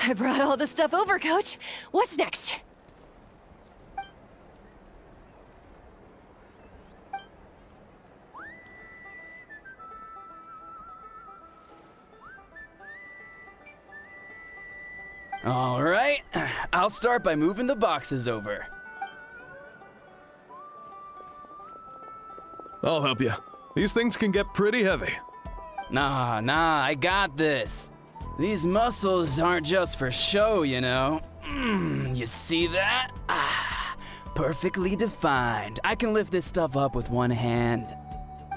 I brought all the stuff over, Coach. What's next? All right, I'll start by moving the boxes over. I'll help you. These things can get pretty heavy. Nah, I got this. These muscles aren't just for show, you know. You see that? Perfectly defined. I can lift this stuff up with one hand.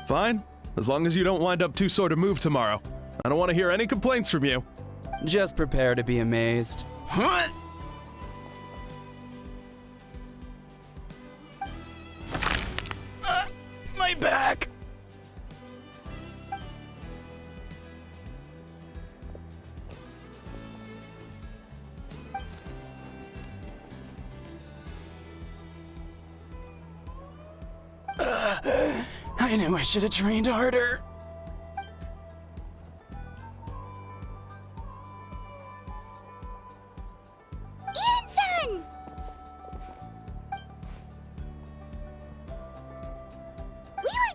Fine, as long as you don't wind up too sore to move tomorrow. I don't want to hear any complaints from you. Just prepare to be amazed. What? My back! I knew I should have trained harder.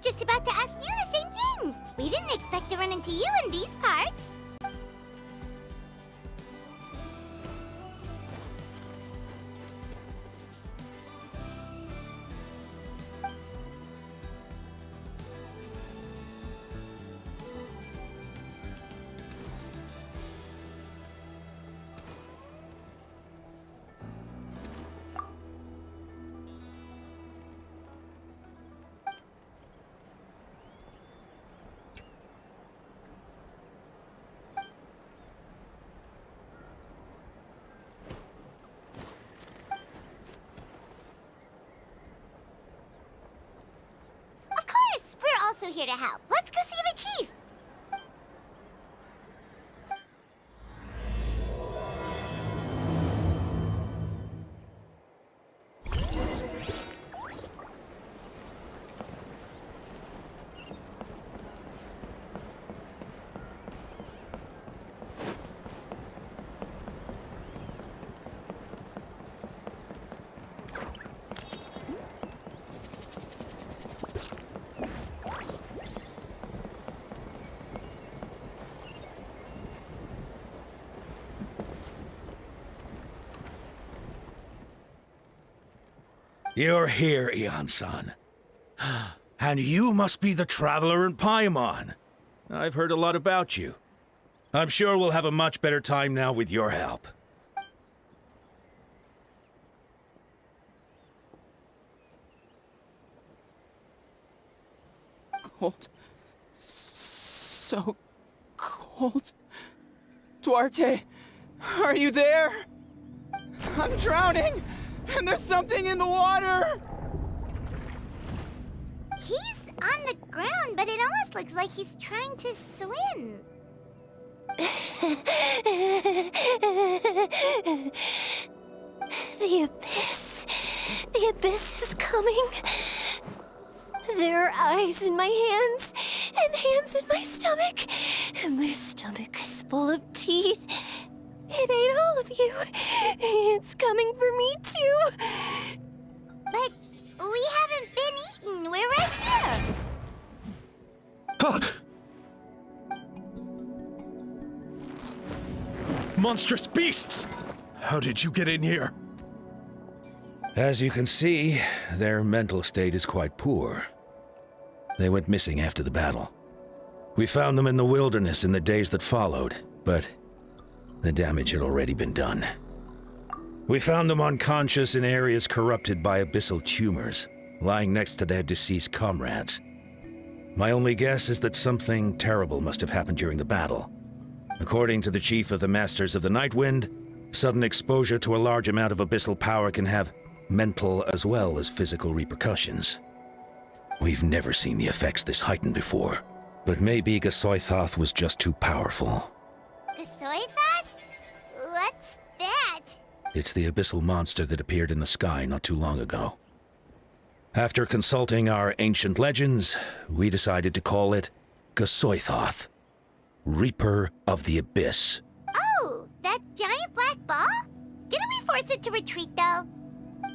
Just about to ask you the same thing. We didn't expect to run into you in these parts. Also here to help. Let's go see the chief. You're here, Eon-san. And you must be the traveler in Paimon. I've heard a lot about you. I'm sure we'll have a much better time now with your help. Cold. So cold. Duarte, are you there? I'm drowning! And there's something in the water! He's on the ground, but it almost looks like he's trying to swim. The abyss. The abyss is coming. There are eyes in my hands, and hands in my stomach. And my stomach is full of teeth. It ate all of you. It's coming for me, too. But we haven't been eaten. We're right here. Monstrous beasts! How did you get in here? As you can see, their mental state is quite poor. They went missing after the battle. We found them in the wilderness in the days that followed, but the damage had already been done. We found them unconscious in areas corrupted by abyssal tumors, lying next to their deceased comrades. My only guess is that something terrible must have happened during the battle. According to the chief of the Masters of the Nightwind, sudden exposure to a large amount of abyssal power can have mental as well as physical repercussions. We've never seen the effects this heightened before, but maybe Gasoithoth was just too powerful. Gasoithoth? What's that? It's the abyssal monster that appeared in the sky not too long ago. After consulting our ancient legends, we decided to call it Gasoithoth, Reaper of the Abyss. Oh, That giant black ball? Didn't we force it to retreat, though?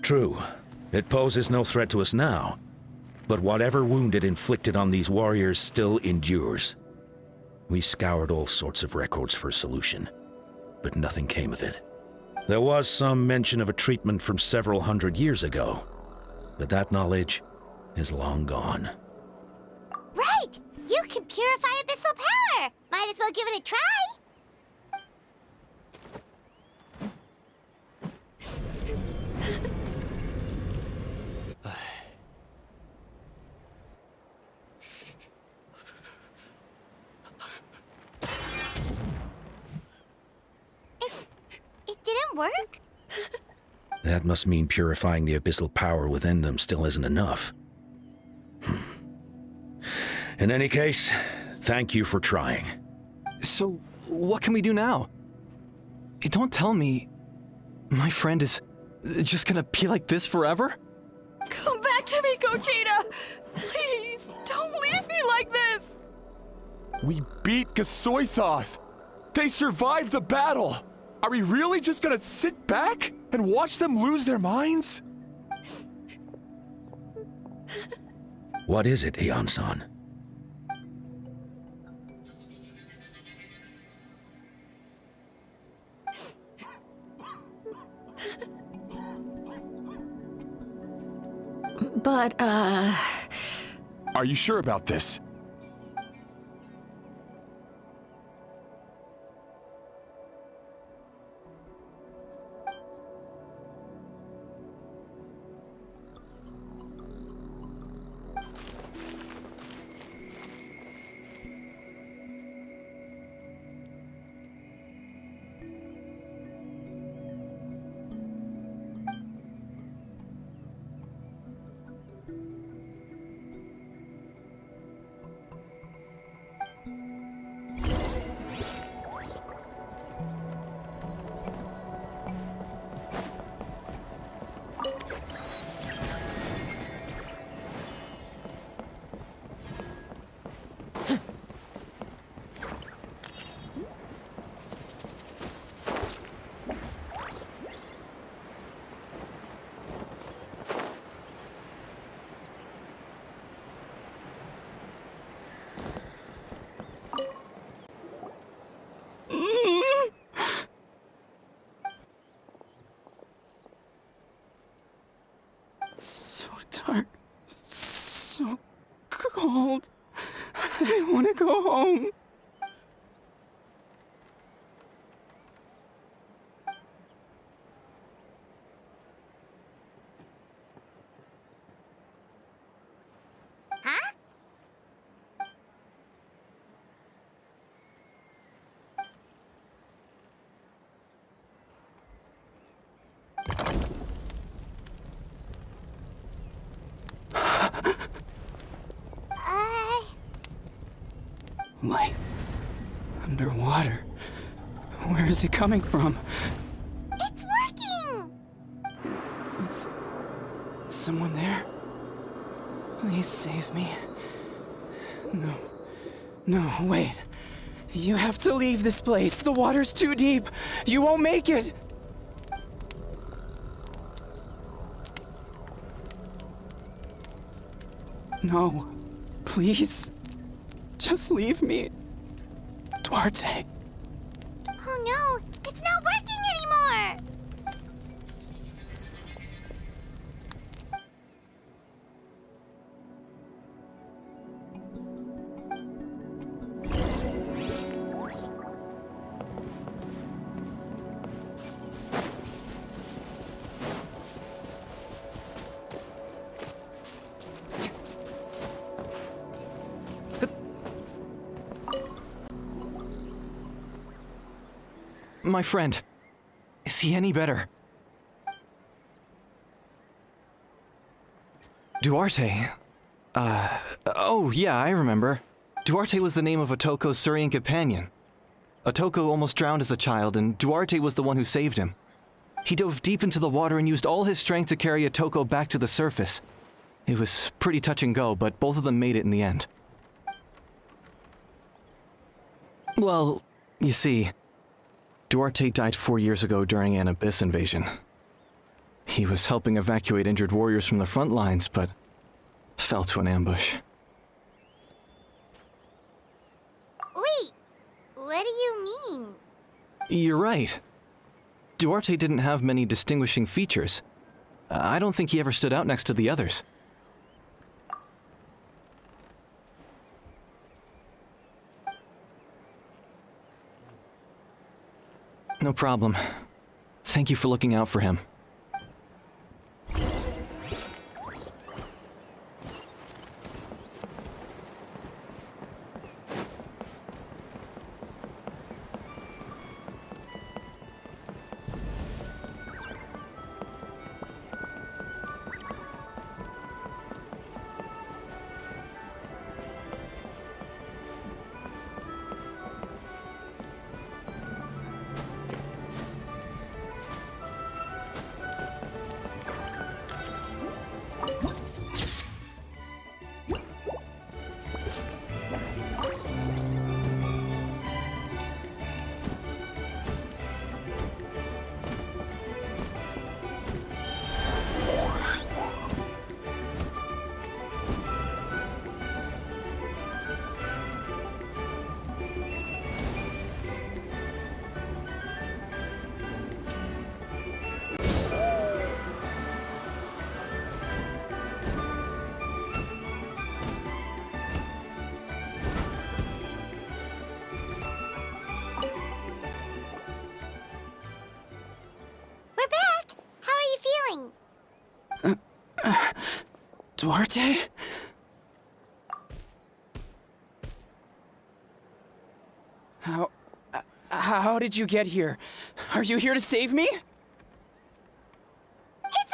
True. It poses no threat to us now. But whatever wound it inflicted on these warriors still endures. We scoured all sorts of records for a solution, but nothing came of it. There was some mention of a treatment from several hundred years ago, but that knowledge is long gone. Right! You can purify abyssal power! Might as well give it a try! It didn't work? That must mean purifying the abyssal power within them still isn't enough. In any case, thank you for trying. So, what can we do now? Don't tell me my friend is just gonna be like this forever? Come back to me, Gogeta! Please, don't leave me like this! We beat Gasoithoth! They survived the battle! Are we really just gonna sit back and watch them lose their minds? What is it, Aeon-san? But, Are you sure about this? So dark, so cold. I want to go home. Huh? Light. Underwater. Where is it coming from? It's working! Is someone there? Please save me. No. No, wait. You have to leave this place. The water's too deep. You won't make it. No. Please. Just leave me. Duarte. Oh no! It's not working anymore! My friend, is he any better? Duarte? Oh yeah, I remember. Duarte was the name of Otoko's Surian companion. Otoko almost drowned as a child, and Duarte was the one who saved him. He dove deep into the water and used all his strength to carry Otoko back to the surface. It was pretty touch and go, but both of them made it in the end. Well, you see, Duarte died 4 years ago during an Abyss invasion. He was helping evacuate injured warriors from the front lines, but fell to an ambush. Wait, what do you mean? You're right. Duarte didn't have many distinguishing features. I don't think he ever stood out next to the others. No problem. Thank you for looking out for him. We're back! How are you feeling? Duarte? How did you get here? Are you here to save me? It's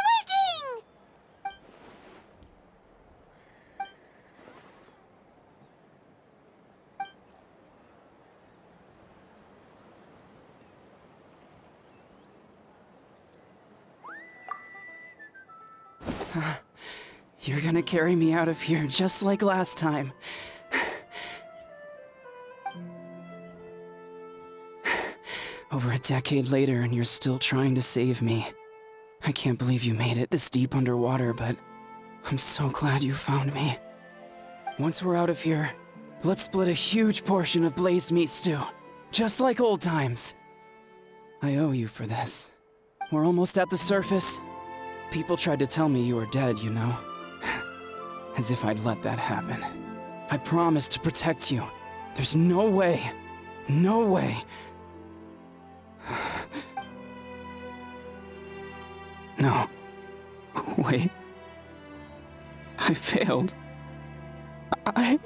working! You're gonna carry me out of here just like last time. Over a decade later, and you're still trying to save me. I can't believe you made it this deep underwater, but I'm so glad you found me. Once we're out of here, let's split a huge portion of blazed meat stew, just like old times. I owe you for this. We're almost at the surface. People tried to tell me you were dead, you know? As if I'd let that happen. I promised to protect you. There's no way. No way. No. Wait. I failed. I...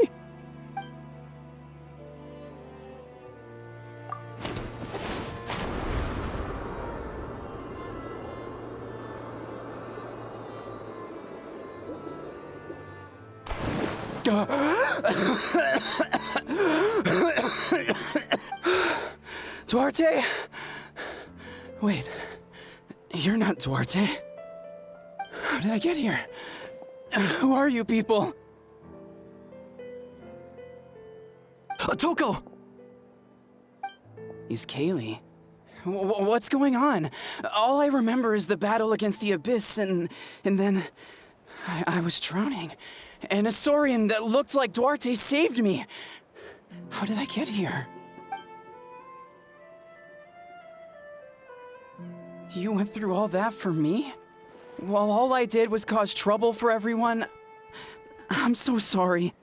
'Duarte? Wait, you're not Duarte. How did I get here? Who are you people? Toko! He's Kaylee. What's going on? All I remember is the battle against the Abyss, and then I was drowning. And a Saurian that looked like Duarte saved me. How did I get here? You went through all that for me? While all I did was cause trouble for everyone? I'm so sorry.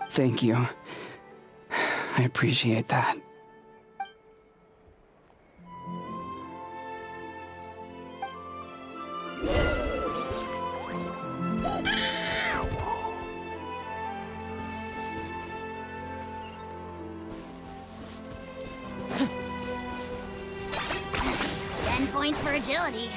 Thank you. I appreciate that. Points for agility.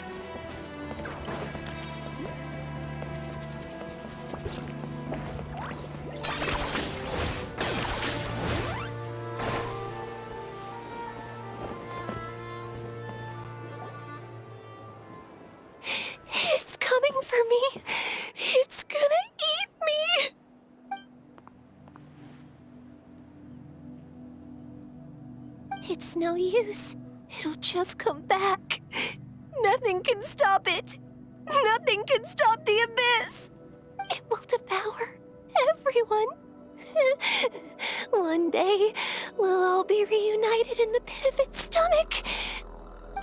It's coming for me. It's gonna eat me. no use. It'll just come back. Nothing can stop it. Nothing can stop the abyss. It will devour everyone. One day, we'll all be reunited in the pit of its stomach.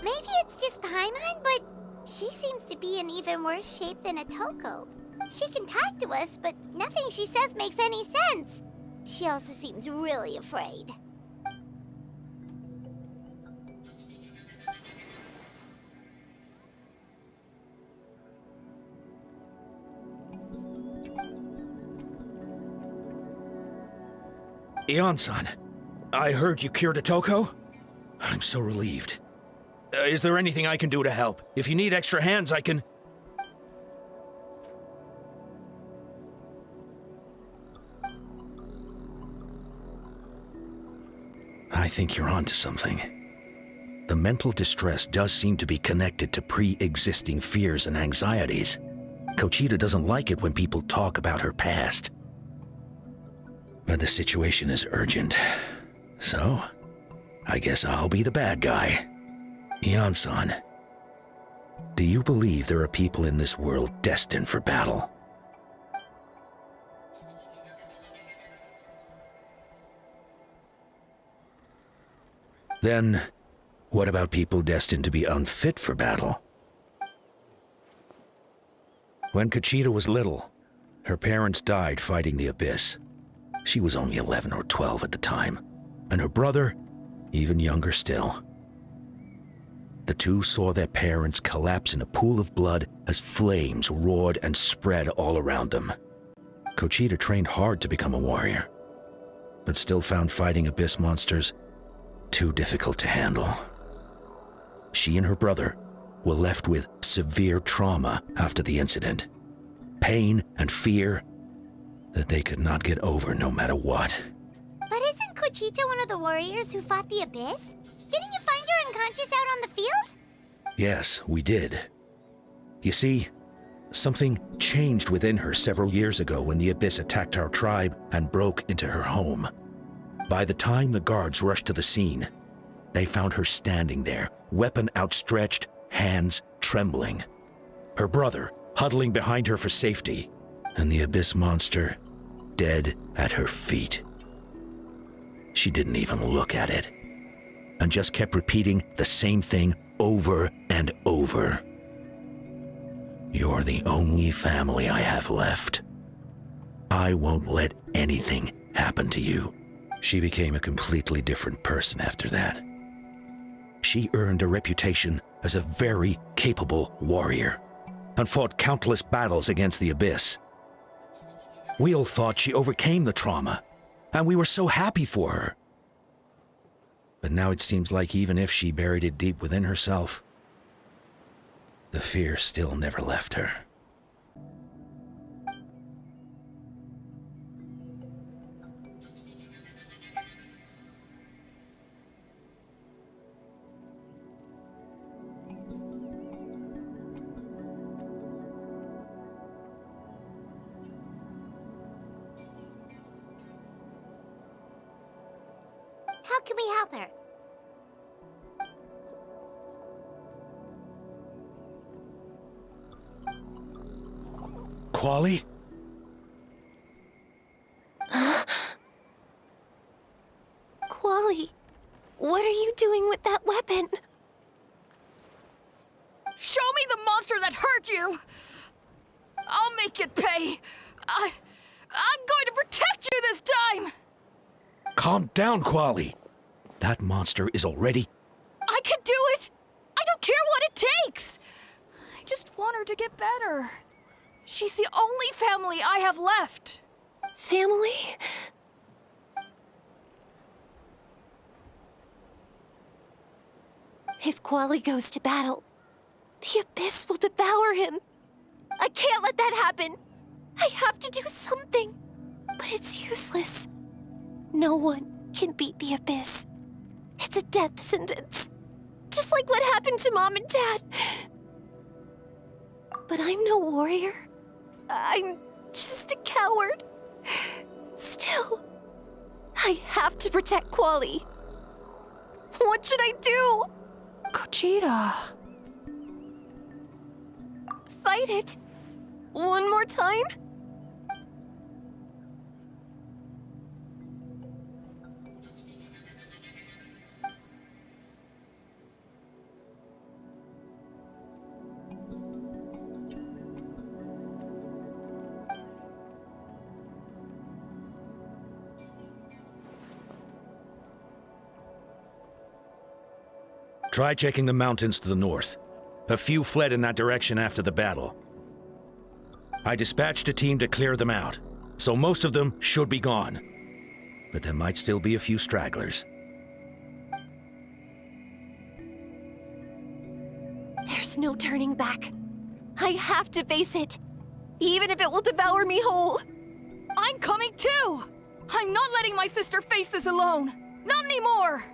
Maybe it's just Paimon, but she seems to be in even worse shape than Otoko. She can talk to us, but nothing she says makes any sense. She also seems really afraid. Ion-san, I heard you cured Otoko? I'm so relieved. Is there anything I can do to help? If you need extra hands, I can... I think you're onto something. The mental distress does seem to be connected to pre-existing fears and anxieties. Kochita doesn't like it when people talk about her past. But the situation is urgent. So, I guess I'll be the bad guy. Ion-san, do you believe there are people in this world destined for battle? Then, what about people destined to be unfit for battle? When Kochita was little, her parents died fighting the abyss. She was only 11 or 12 at the time, and her brother, even younger still. The two saw their parents collapse in a pool of blood as flames roared and spread all around them. Kochita trained hard to become a warrior, but still found fighting abyss monsters too difficult to handle. She and her brother were left with severe trauma after the incident. Pain and fear that they could not get over no matter what. But isn't Kochita one of the warriors who fought the abyss? Didn't you find her unconscious out on the field? Yes, we did. You see, something changed within her several years ago when the abyss attacked our tribe and broke into her home. By the time the guards rushed to the scene, they found her standing there, weapon outstretched, hands trembling. Her brother huddling behind her for safety, and the abyss monster dead at her feet. She didn't even look at it, and just kept repeating the same thing over and over. You're the only family I have left. I won't let anything happen to you. She became a completely different person after that. She earned a reputation as a very capable warrior, and fought countless battles against the abyss. We all thought she overcame the trauma, and we were so happy for her. But now it seems like even if she buried it deep within herself, the fear still never left her. How can we help her? Quali? Quali, what are you doing with that weapon? Show me the monster that hurt you! I'll make it pay! I'm going to protect you this time! Calm down, Quali. That monster is already... I can do it! I don't care what it takes! I just want her to get better. She's the only family I have left. Family? If Quali goes to battle, the abyss will devour him. I can't let that happen. I have to do something. But it's useless. No one can beat the abyss. It's a death sentence. Just like what happened to Mom and Dad. But I'm no warrior. I'm just a coward. Still, I have to protect Quali. What should I do? Gogeta. Fight it. One more time? Try checking the mountains to the north. A few fled in that direction after the battle. I dispatched a team to clear them out, so most of them should be gone. But there might still be a few stragglers. There's no turning back. I have to face it, even if it will devour me whole. I'm coming too! I'm not letting my sister face this alone! Not anymore!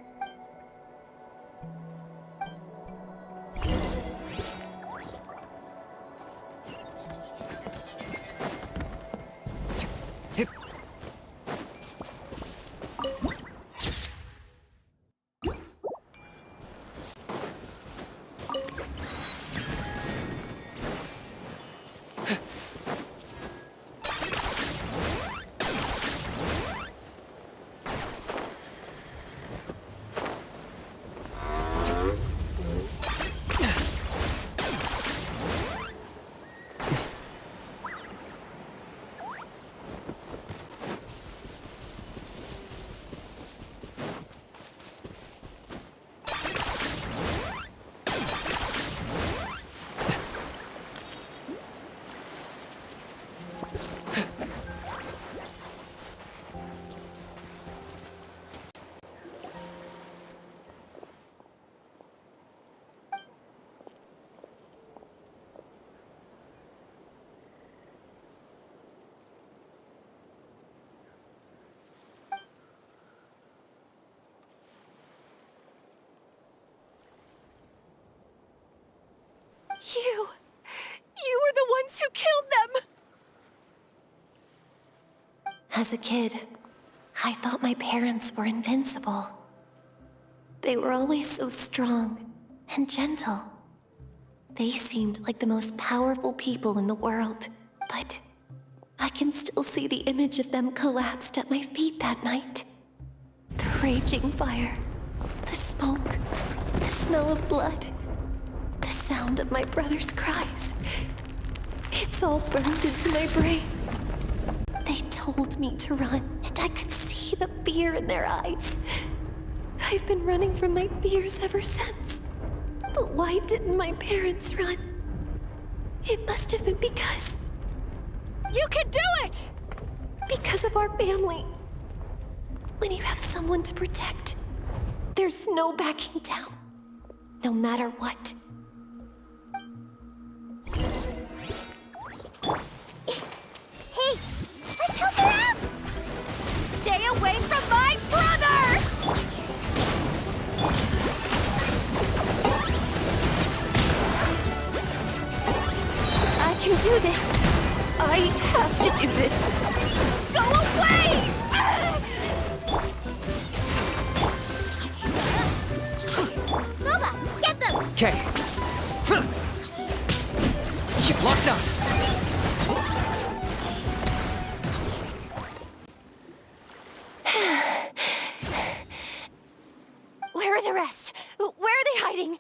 You were the ones who killed them! As a kid, I thought my parents were invincible. They were always so strong and gentle. They seemed like the most powerful people in the world, but I can still see the image of them collapsed at my feet that night. The raging fire, the smoke, the smell of blood, the sound of my brother's cries. It's all burned into my brain. They told me to run, and I could see the fear in their eyes. I've been running from my fears ever since. But why didn't my parents run? It must have been because... You can do it! Because of our family. When you have someone to protect, there's no backing down, no matter what. Hey, let's help her out! Stay away from my brother! I can do this. I have to do this. Go away! Boba, get them! Okay. Keep locked up. Where are the rest? Where are they hiding?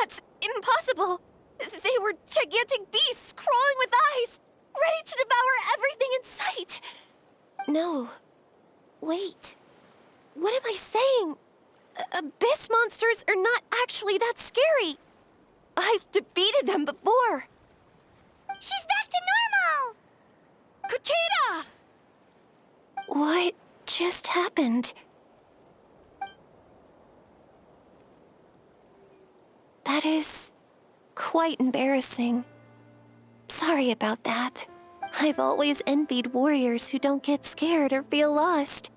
That's impossible. They were gigantic beasts crawling with eyes, ready to devour everything in sight. No. Wait. What am I saying? Abyss monsters are not actually that scary. I've defeated them before. She's back to normal! Gogeta! What just happened? That is quite embarrassing. Sorry about that. I've always envied warriors who don't get scared or feel lost.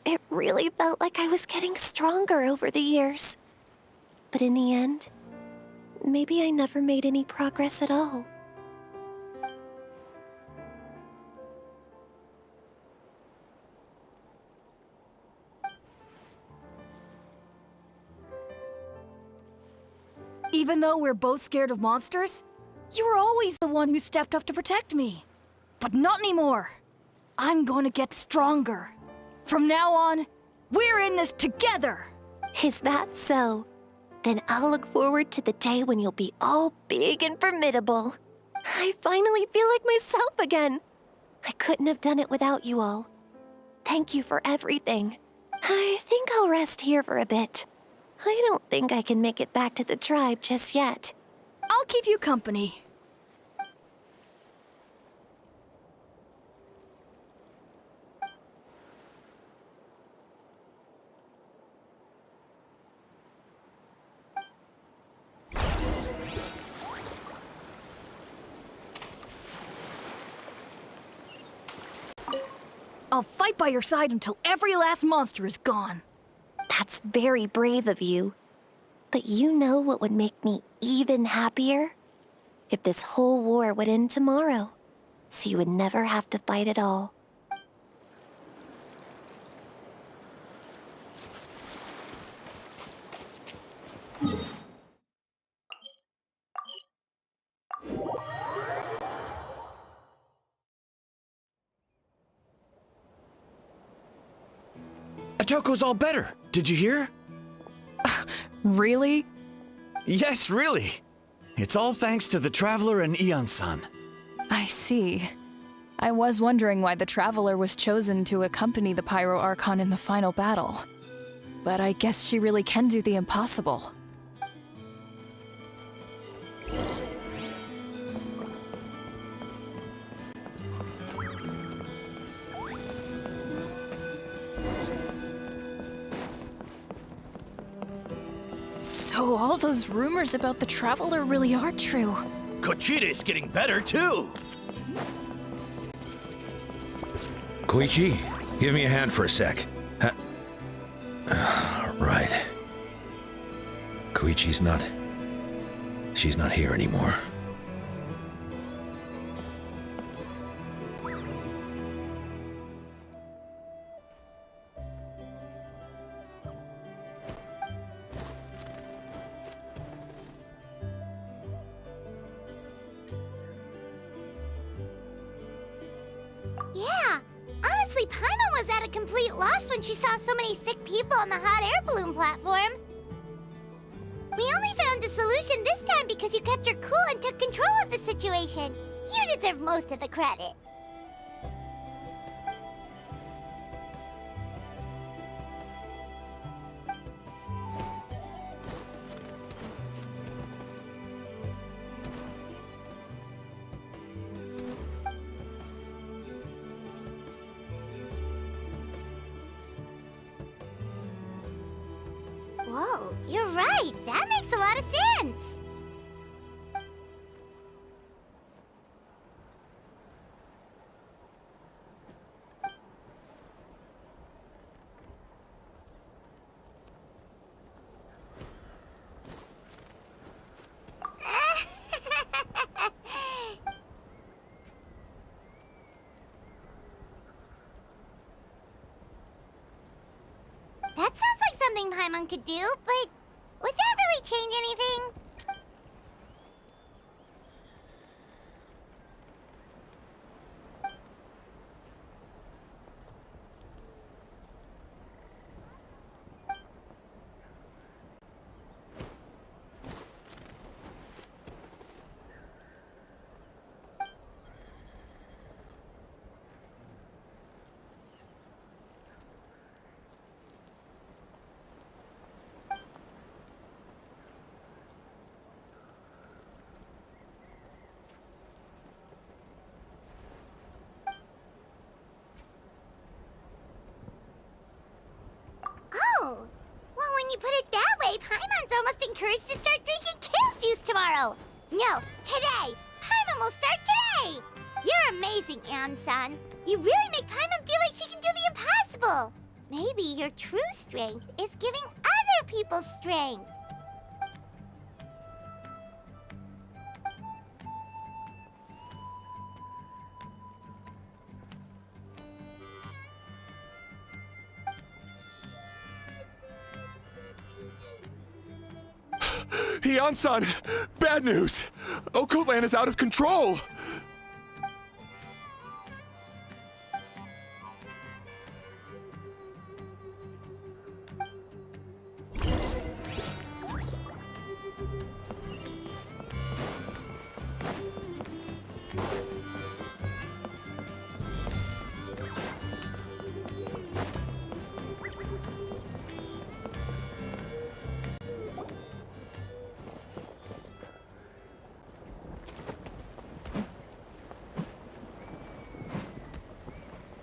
It really felt like I was getting stronger over the years. But in the end, maybe I never made any progress at all. Even though we're both scared of monsters, you were always the one who stepped up to protect me. But not anymore. I'm gonna get stronger. From now on, we're in this together! Is that so? Then I'll look forward to the day when you'll be all big and formidable. I finally feel like myself again. I couldn't have done it without you all. Thank you for everything. I think I'll rest here for a bit. I don't think I can make it back to the tribe just yet. I'll keep you company. I'll fight by your side until every last monster is gone. That's very brave of you. But you know what would make me even happier? If this whole war would end tomorrow, so you would never have to fight at all. Atoko's all better. Did you hear? Really? Yes, really. It's all thanks to the Traveler and Ion-san. I see. I was wondering why the Traveler was chosen to accompany the Pyro Archon in the final battle. But I guess she really can do the impossible. So all those rumors about the Traveler really are true. Kochida's getting better too. Koichi, give me a hand for a sec. Right. Koichi's not... She's not here anymore. Yeah, honestly, Paimon was at a complete loss when she saw so many sick people on the hot air balloon platform. We only found a solution this time because you kept her cool and took control of the situation. You deserve most of the credit. Whoa, you're right. That makes a lot of sense. That sounds like something Paimon could do, but would that really change anything? Oh, well, when you put it that way, Paimon's almost encouraged to start drinking kale juice tomorrow. No, today. Paimon will start today. You're amazing, Ann-san. You really make Paimon feel like she can do the impossible. Maybe your true strength is giving other people strength. Ian-san, bad news! Occult Land is out of control!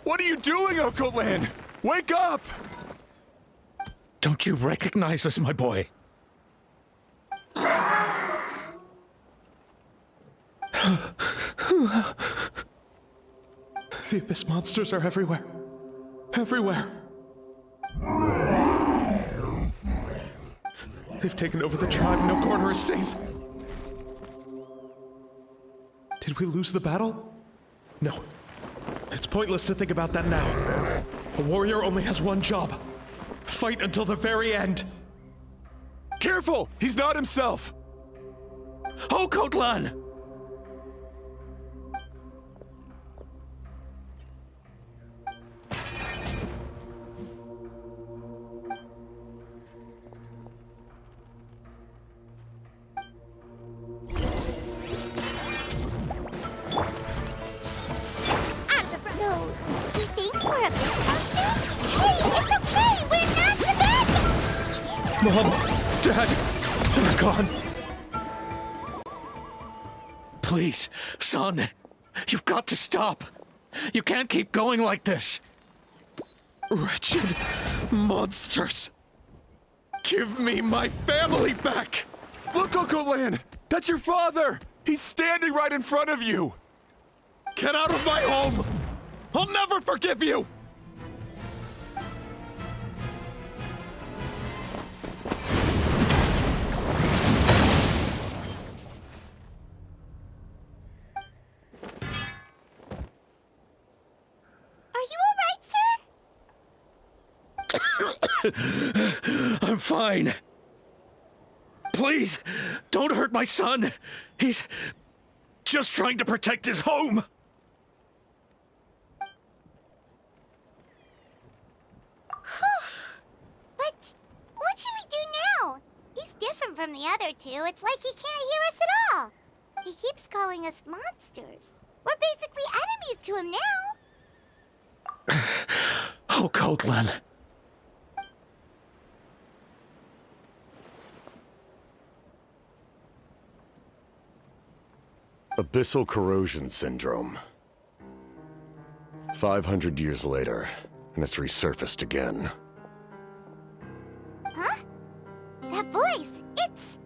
What are you doing, Occult Land? Wake up! Don't you recognize us, my boy? The Abyss monsters are everywhere. Everywhere. They've taken over the tribe. No corner is safe. Did we lose the battle? No. It's pointless to think about that now. A warrior only has one job. Fight until the very end. Careful! He's not himself! Occult Land! Mom, Dad, they're gone. Please, son, you've got to stop. You can't keep going like this. Wretched monsters. Give me my family back. Look, Occult Land! That's your father! He's standing right in front of you! Get out of my home! I'll never forgive you! I'm fine. Please, don't hurt my son. He's just trying to protect his home. But what should we do now? He's different from the other two. It's like he can't hear us at all. He keeps calling us monsters. We're basically enemies to him now. Occult Land. Abyssal corrosion syndrome. 500 years later, and it's resurfaced again. Huh? That voice, it's...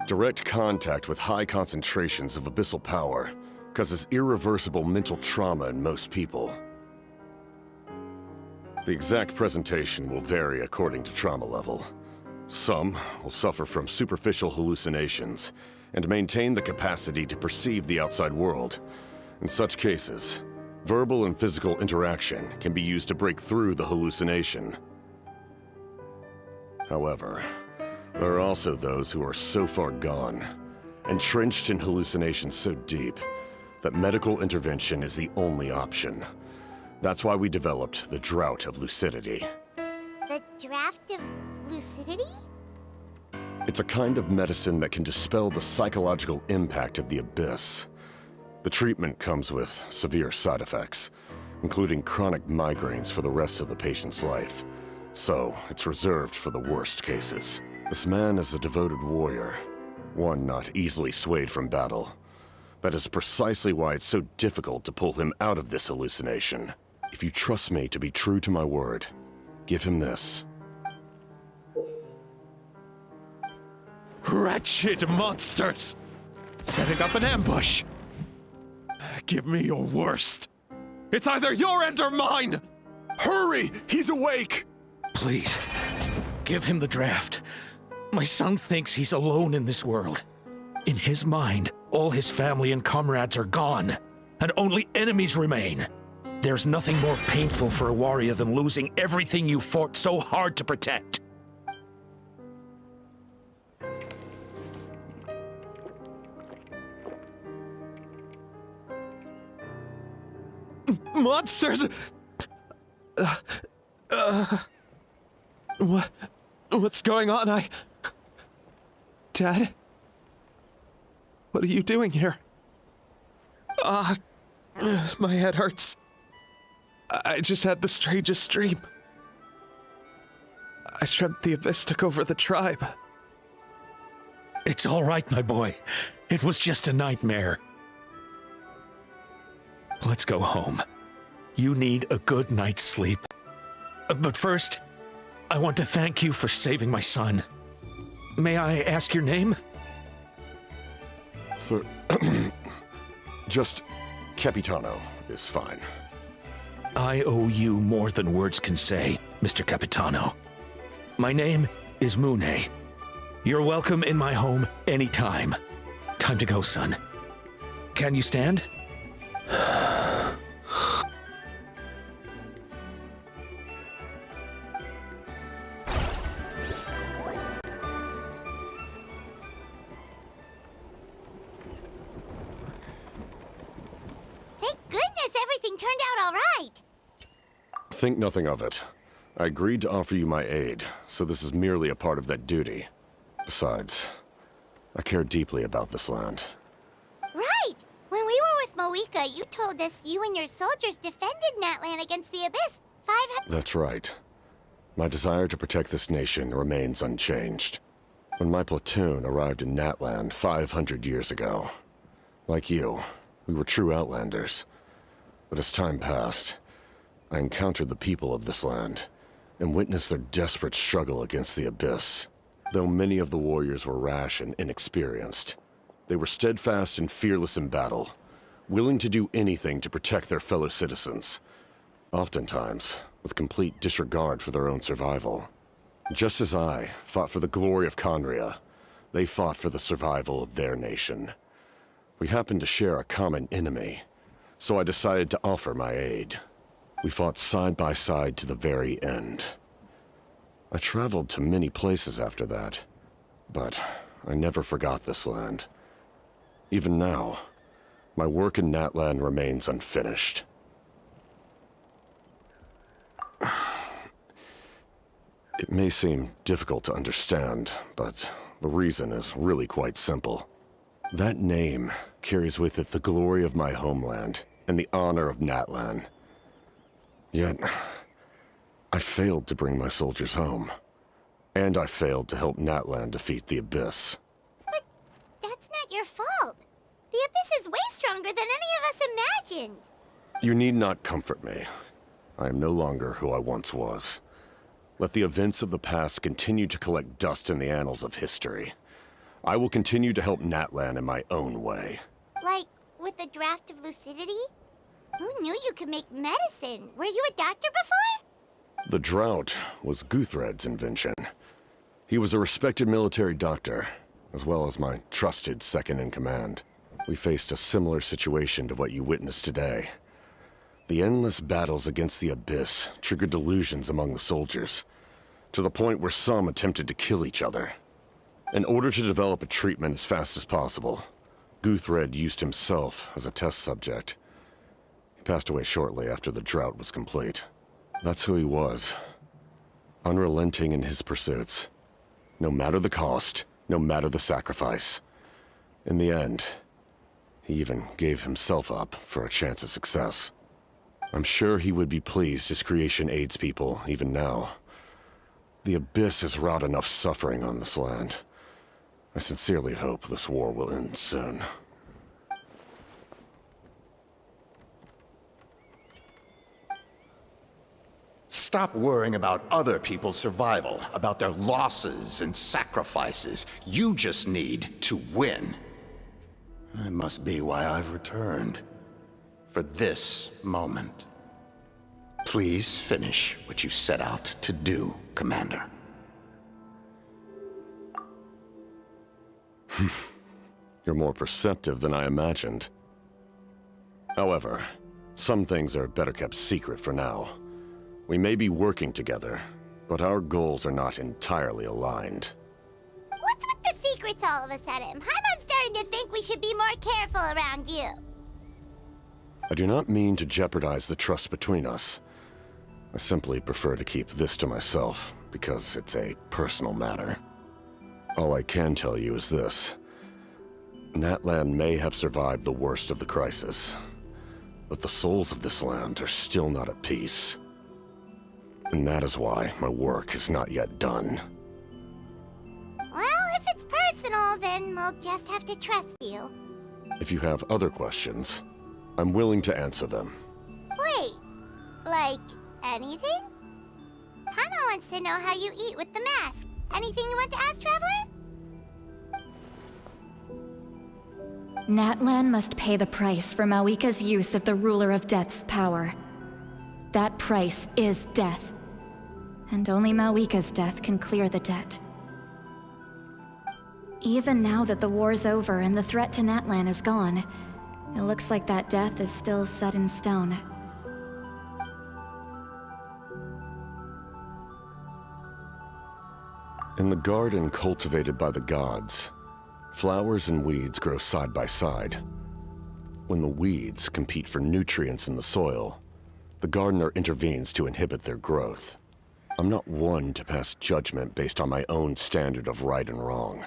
Direct contact with high concentrations of abyssal power causes irreversible mental trauma in most people. The exact presentation will vary according to trauma level. Some will suffer from superficial hallucinations and maintain the capacity to perceive the outside world. In such cases, verbal and physical interaction can be used to break through the hallucination. However, there are also those who are so far gone, entrenched in hallucinations so deep, that medical intervention is the only option. That's why we developed the Drought of Lucidity. The Draft of Lucidity? It's a kind of medicine that can dispel the psychological impact of the Abyss. The treatment comes with severe side effects, including chronic migraines for the rest of the patient's life. So, it's reserved for the worst cases. This man is a devoted warrior, one not easily swayed from battle. That is precisely why it's so difficult to pull him out of this hallucination. If you trust me to be true to my word, give him this. Wretched monsters! Setting up an ambush! Give me your worst. It's either your end or mine! Hurry! He's awake! Please, give him the draft. My son thinks he's alone in this world. In his mind, all his family and comrades are gone, and only enemies remain. There's nothing more painful for a warrior than losing everything you fought so hard to protect. Monsters! What's going on? Dad? What are you doing here? My head hurts. I just had the strangest dream. I dreamt the Abyss took over the tribe. It's all right, my boy. It was just a nightmare. Let's go home. You need a good night's sleep. But first, I want to thank you for saving my son. May I ask your name? Just Capitano is fine. I owe you more than words can say, Mr. Capitano. My name is Mune. You're welcome in my home anytime. Time to go, son. Can you stand? Thank goodness everything turned out all right. Think nothing of it. I agreed to offer you my aid, so this is merely a part of that duty. Besides, I care deeply about this land. Right! When we were with Moika, you told us you and your soldiers defended Natlan against the Abyss. 500— That's right. My desire to protect this nation remains unchanged. When my platoon arrived in Natlan 500 years ago, like you, we were true outlanders. But as time passed, I encountered the people of this land and witnessed their desperate struggle against the Abyss. Though many of the warriors were rash and inexperienced, they were steadfast and fearless in battle, willing to do anything to protect their fellow citizens, oftentimes with complete disregard for their own survival. Just as I fought for the glory of Conria, they fought for the survival of their nation. We happened to share a common enemy, so I decided to offer my aid. We fought side by side to the very end. I traveled to many places after that, but I never forgot this land. Even now, my work in Natlan remains unfinished. It may seem difficult to understand, but the reason is really quite simple. That name carries with it the glory of my homeland and the honor of Natlan. Yet, I failed to bring my soldiers home. And I failed to help Natlan defeat the Abyss. But that's not your fault. The Abyss is way stronger than any of us imagined. You need not comfort me. I am no longer who I once was. Let the events of the past continue to collect dust in the annals of history. I will continue to help Natlan in my own way. Like, with the draft of lucidity? Who knew you could make medicine? Were you a doctor before? The drought was Guthred's invention. He was a respected military doctor, as well as my trusted second-in-command. We faced a similar situation to what you witnessed today. The endless battles against the Abyss triggered delusions among the soldiers, to the point where some attempted to kill each other. In order to develop a treatment as fast as possible, Guthred used himself as a test subject. He passed away shortly after the drought was complete. That's who he was. Unrelenting in his pursuits. No matter the cost, no matter the sacrifice. In the end, he even gave himself up for a chance at success. I'm sure he would be pleased his creation aids people even now. The Abyss has wrought enough suffering on this land. I sincerely hope this war will end soon. Stop worrying about other people's survival, about their losses and sacrifices. You just need to win. That must be why I've returned. For this moment. Please finish what you set out to do, Commander. You're more perceptive than I imagined. However, some things are better kept secret for now. We may be working together, but our goals are not entirely aligned. What's with the secrets all of a sudden? Paimon's starting to think we should be more careful around you. I do not mean to jeopardize the trust between us. I simply prefer to keep this to myself, because it's a personal matter. All I can tell you is this. Natlan may have survived the worst of the crisis, but the souls of this land are still not at peace. And that is why my work is not yet done. Well, if it's personal, then we'll just have to trust you. If you have other questions, I'm willing to answer them. Wait, like anything? Paimon wants to know how you eat with the mask. Anything you want to ask, Traveler? Natlan must pay the price for Mawika's use of the Ruler of Death's power. That price is death. And only Mawika's death can clear the debt. Even now that the war's over and the threat to Natlan is gone, it looks like that death is still set in stone. In the garden cultivated by the gods, flowers and weeds grow side by side. When the weeds compete for nutrients in the soil, the gardener intervenes to inhibit their growth. I'm not one to pass judgment based on my own standard of right and wrong.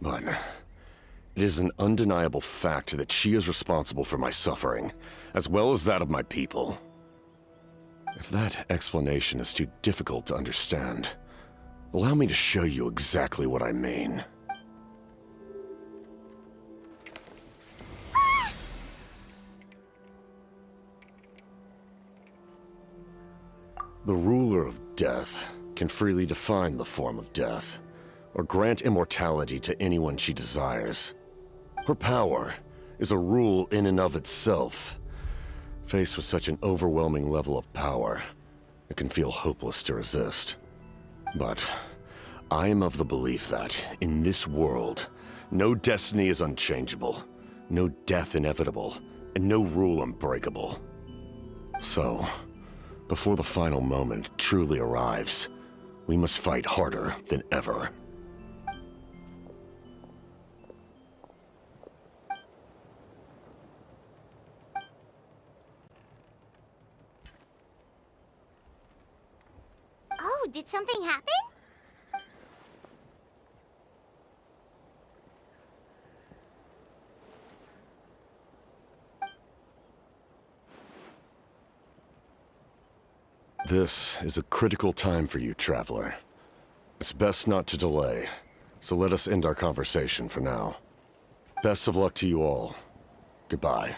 But it is an undeniable fact that she is responsible for my suffering, as well as that of my people. If that explanation is too difficult to understand, allow me to show you exactly what I mean. The ruler of death can freely define the form of death, or grant immortality to anyone she desires. Her power is a rule in and of itself. Faced with such an overwhelming level of power, it can feel hopeless to resist. But I am of the belief that, in this world, no destiny is unchangeable, no death inevitable, and no rule unbreakable. So, before the final moment truly arrives, we must fight harder than ever. Oh, did something happen? This is a critical time for you, Traveler. It's best not to delay, so let us end our conversation for now. Best of luck to you all. Goodbye.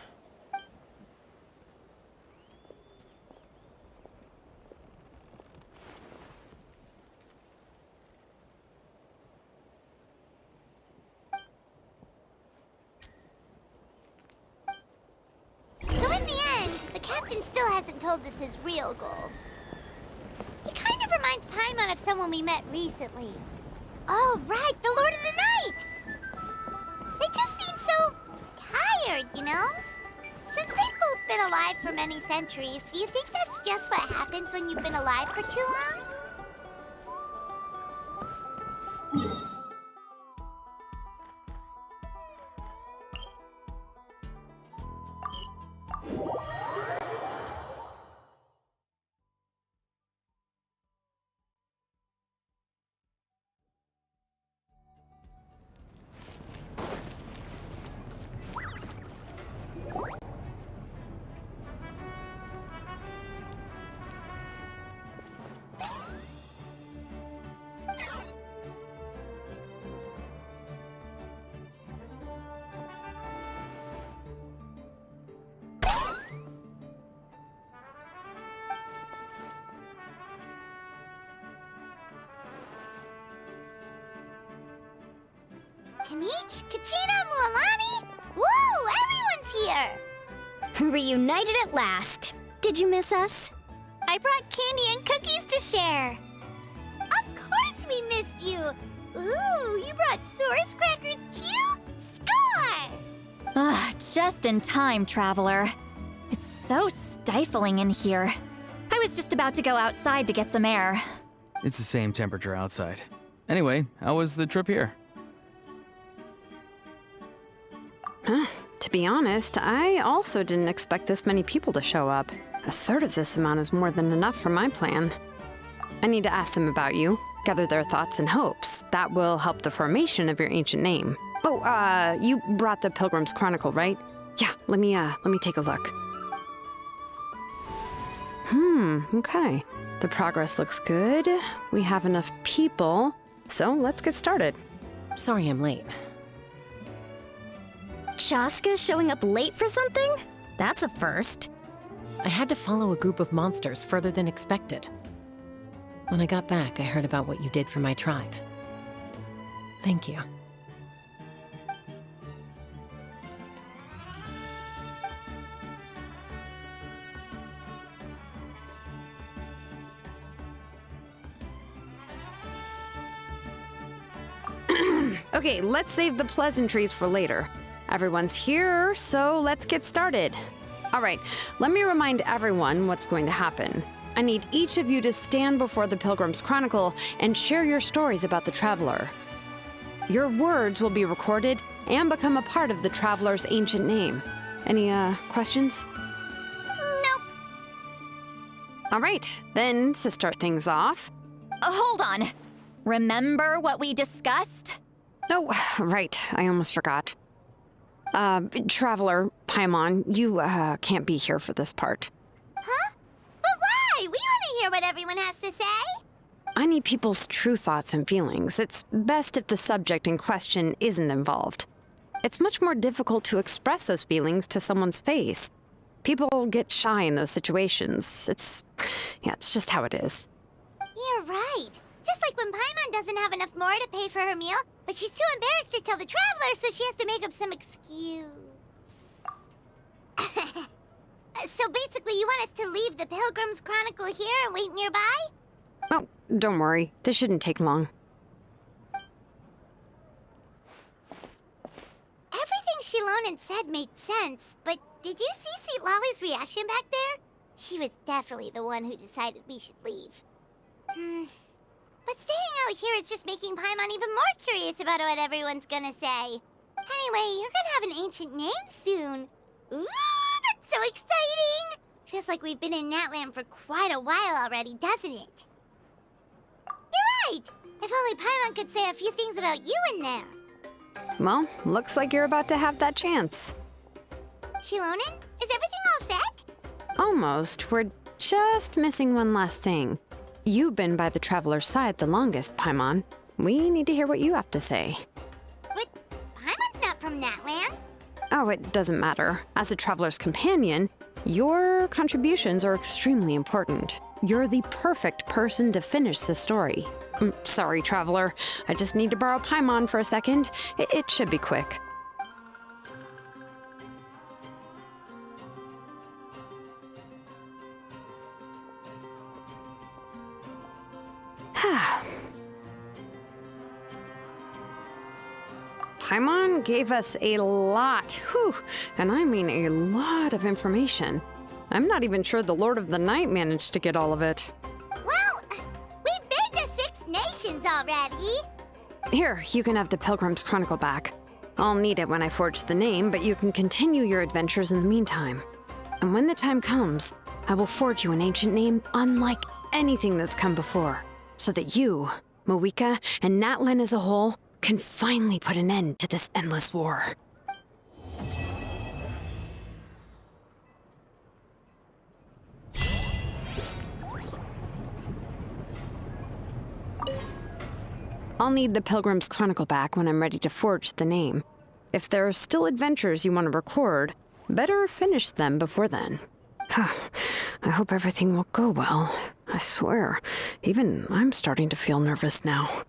So in the end, the captain still hasn't told us his real goal. He kind of reminds Paimon of someone we met recently. Oh, right, the Lord of the Night! They just seem so tired, you know? Since they've both been alive for many centuries, do you think that's just what happens when you've been alive for too long? Kinich, Kachina, Mualani? Woo! Everyone's here! Reunited at last. Did you miss us? I brought candy and cookies to share. Of course we missed you! Ooh, you brought Source crackers too? Score! Ah, just in time, Traveler. It's So stifling in here. I was just about to go outside to get some air. It's the same temperature outside. Anyway, how was the trip here? To be honest, I also didn't expect this many people to show up. A third of this amount is more than enough for my plan. I need to ask them about you, gather their thoughts and hopes. That will help the formation of your ancient name. Oh, you brought the Pilgrim's Chronicle, right? Yeah, let me take a look. Okay. The progress looks good. We have enough people, so let's get started. Sorry I'm late. Chasca showing up late for something? That's a first. I had to follow a group of monsters further than expected. When I got back, I heard about what you did for my tribe. Thank you. Okay, let's save the pleasantries for later. Everyone's here, so let's get started. All right, let me remind everyone what's going to happen. I need each of you to stand before the Pilgrim's Chronicle and share your stories about the Traveler. Your words will be recorded and become a part of the Traveler's ancient name. Any, questions? Nope. All right, then to start things off. Hold on. Remember what we discussed? Oh, right, I almost forgot. Traveler, Paimon, you, can't be here for this part. Huh? But why? We want to hear what everyone has to say. I need people's true thoughts and feelings. It's best if the subject in question isn't involved. It's much more difficult to express those feelings to someone's face. People get shy in those situations. It's just how it is. You're right. Just like when Paimon doesn't have enough more to pay for her meal, but she's too embarrassed to tell the Traveler, so she has to make up some excuse. So basically, you want us to leave the Pilgrim's Chronicle here and wait nearby? Oh, don't worry. This shouldn't take long. Everything Shilonen said made sense, but did you see St. Lolly's reaction back there? She was definitely the one who decided we should leave. But staying out here is just making Paimon even more curious about what everyone's gonna say. Anyway, you're gonna have an ancient name soon. Ooh, that's so exciting! Feels like we've been in Natland for quite a while already, doesn't it? You're right! If only Paimon could say a few things about you in there. Well, looks like you're about to have that chance. Shilonen, is everything all set? Almost. We're just missing one last thing. You've been by the Traveler's side the longest, Paimon. We need to hear what you have to say. But Paimon's not from Natland. Oh, it doesn't matter. As a Traveler's companion, your contributions are extremely important. You're the perfect person to finish the story. Sorry, Traveler. I just need to borrow Paimon for a second. It should be quick. Paimon gave us a lot, and I mean a lot of information. I'm not even sure the Lord of the Night managed to get all of it. Well, we've been to 6 nations already. Here, you can have the Pilgrim's Chronicle back. I'll need it when I forge the name, but you can continue your adventures in the meantime. And when the time comes, I will forge you an ancient name unlike anything that's come before, so that you, Moeka, and Natlan as a whole can finally put an end to this endless war. I'll need the Pilgrim's Chronicle back when I'm ready to forge the name. If there are still adventures you want to record, better finish them before then. I hope everything will go well. I swear, even I'm starting to feel nervous now.